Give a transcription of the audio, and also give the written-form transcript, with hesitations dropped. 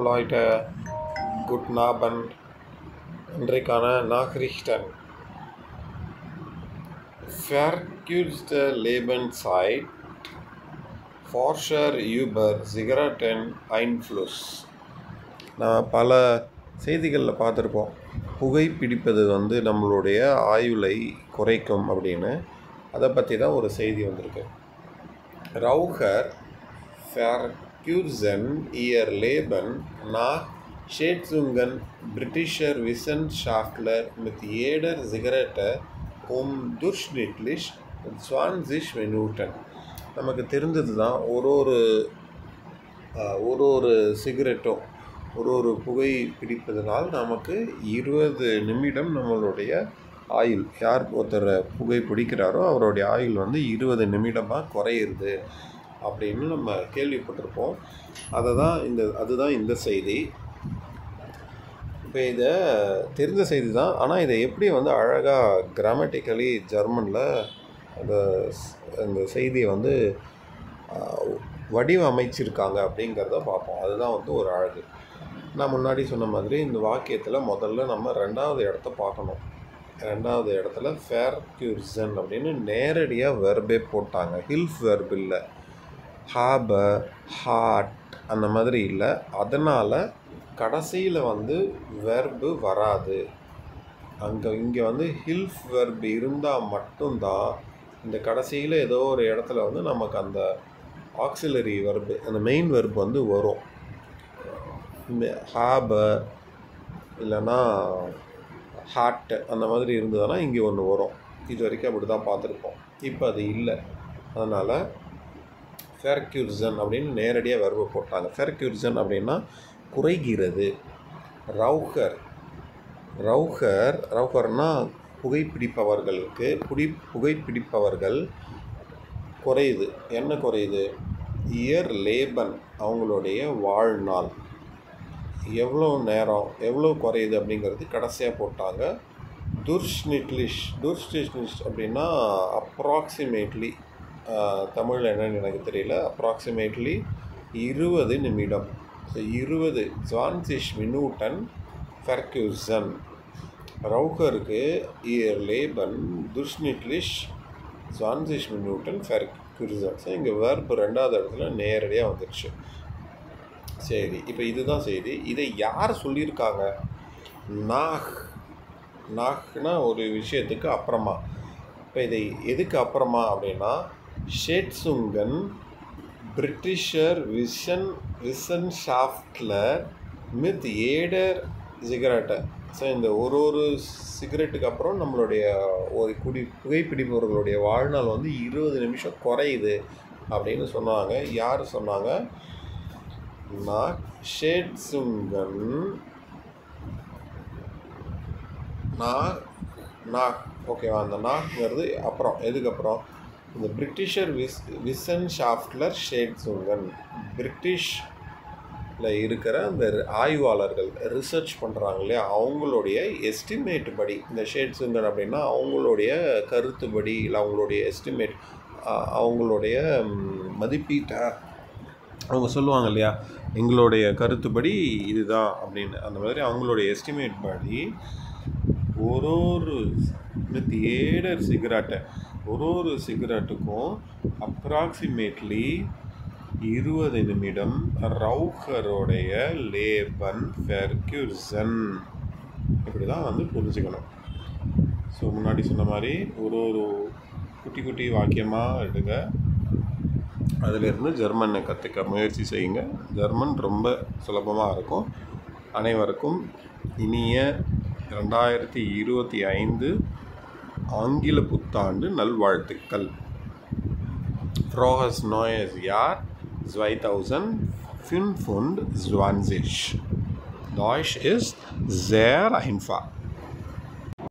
Leute, guten Abend. இன்றைக்கான Nachrichten. Verkürzte Lebenszeit, Forscher über Zigaretteneinfluss. நான் பல செய்திகளில் பார்த்துருப்போம். புகைப்பிடிப்பது நம்மளுடைய ஆயுளை குறைக்கும் அப்படின்னு. அதை பற்றி தான் ஒரு செய்தி வந்திருக்கு. Raucher verkürzen ihr Leben nach Schätzungen britischer Wissenschaftler mit jeder Zigarette durchschnittlich 20 Minuten. நமக்கு தெரிஞ்சது தான் ஒரு சிகரெட்டும் ஒரு புகை பிடிப்பதனால் நமக்கு 20 நிமிடம் நம்மளுடைய ஆயுள், யார் ஒருத்தர் புகை பிடிக்கிறாரோ அவருடைய ஆயுள் 20 நிமிடமாக குறையிறது அப்படின்னு நம்ம கேள்விப்பட்டிருப்போம். அதுதான் இந்த செய்தி. இப்போ இதை தெரிஞ்ச செய்தி தான், ஆனால் இதை எப்படி அழகாக கிராமட்டிக்கலி ஜெர்மனில் அந்த செய்தியை வடிவமைச்சிருக்காங்க அப்படிங்கிறத பார்ப்போம். அதுதான் ஒரு அழகு. நான் முன்னாடி சொன்ன மாதிரி இந்த வாக்கியத்தில் முதல்ல நம்ம ரெண்டாவது இடத்த பார்க்கணும். ரெண்டாவது இடத்துல ஃபேர்க்யூர்சன் அப்படின்னு நேரடியாக வெர்பே போட்டாங்க. ஹில்ஃப் வெர்ப் இல்லை, ஹாப, ஹாட் அந்த மாதிரி இல்லை. அதனால் கடைசியில் வெர்பு வராது. இங்கே ஹில்ஃப் வெர்ப் இருந்தால் மட்டும்தான் இந்த கடைசியில் ஏதோ ஒரு இடத்துல நமக்கு அந்த ஆக்சிலரி வெர்பு, அந்த மெயின் வெர்ப் வரும். ஹாப இல்லைன்னா ஹாட் அந்த மாதிரி இருந்ததுன்னா இங்கே ஒன்று வரும். இது வரைக்கும் அப்படி தான் பார்த்துருப்போம். இப்போ அது இல்லை. அதனால் ஃபெர்க்யூர்சன் அப்படின்னு நேரடியாக வெர்பு போட்டாங்க. ஃபெர்க்யூர்சன் அப்படின்னா குறைகிறது. ரவுகர்னால் புகைப்பிடிப்பவர்கள் குறையுது. என்ன குறையுது? இயர் லேபன், அவங்களுடைய வாழ்நாள் எவ்வளோ நேரம், எவ்வளோ குறையுது அப்படிங்கிறது கடைசியாக போட்டாங்க. துர்ஷ்னிட்லிஷ் அப்படின்னா அப்ராக்சிமேட்லி, தமிழில் என்னன்னு எனக்கு தெரியல, அப்ராக்சிமேட்லி 20 நிமிடம். ஸோ 20 மினிட்டன் ஃபெர்க்யூர்சன். ரவுகருக்கு இயர் லேபன் துர்ஷ்னிட்லிஷ் 20 மினிட்டன் ஃபெர்க்யூர்சன். ஸோ இங்கே வெர்பு ரெண்டாவது இடத்துல நேரடியாக வந்துடுச்சு. சரி, இப்போ இதுதான் செய்தி. இதை யார் சொல்லியிருக்காங்க? நாஹ்னா ஒரு விஷயத்துக்கு அப்புறமா. இப்போ இதை எதுக்கு அப்புறமா அப்படின்னா, ஷேட்சுங்கன் பிரிட்டிஷர் விசன்ஷாஃப்ட்லர் மித் ஏடர் சிகரெட்டை. ஸோ இந்த ஒரு சிகரெட்டுக்கு அப்புறம் நம்மளுடைய ஒரு புகைப்பிடிப்பவர்களுடைய வாழ்நாள் 20 நிமிஷம் குறையுது அப்படின்னு சொன்னாங்க. யார் சொன்னாங்க? ஷேட்சுங்கன். ஓகேவா? அந்த நாக்ங்கிறது அப்புறம், எதுக்கப்புறம்? இந்த பிரிட்டிஷர் விசன்ஷாஃப்ட்லர் ஷேட்சுங்கன், பிரிட்டிஷில் இருக்கிற அந்த ஆய்வாளர்கள் ரிசர்ச் பண்ணுறாங்க இல்லையா, அவங்களுடைய எஸ்டிமேட் படி, இந்த ஷேட்சுங்கன் அப்படின்னா அவங்களுடைய கருத்துப்படி, இல்லை அவங்களுடைய எஸ்டிமேட், அவங்களுடைய மதிப்பீட்டை அவங்க சொல்லுவாங்க இல்லையா, எங்களுடைய கருத்துப்படி இதுதான் அப்படின்னு. அந்த மாதிரி அவங்களுடைய எஸ்டிமேட் படி ஒரு ஏடர் சிகரெட்டை, ஒரு சிகரெட்டுக்கும் அப்ராக்சிமேட்லி 20 நிமிடம் ரவுகருடைய லேபன் ஃபெர்க்யூர்சன். இப்படி தான் புரிஞ்சுக்கணும். ஸோ முன்னாடி சொன்ன மாதிரி ஒரு குட்டி வாக்கியமாக எடுங்க. அதிலிருந்து ஜெர்மனை கற்றுக்க முயற்சி செய்யுங்க. ஜெர்மன் ரொம்ப சுலபமாக இருக்கும். அனைவருக்கும் இனிய 2025 ஆங்கில புத்தாண்டு நல்வாழ்த்துக்கள். Frohes neues Jahr 2025. Deutsch ist sehr einfach.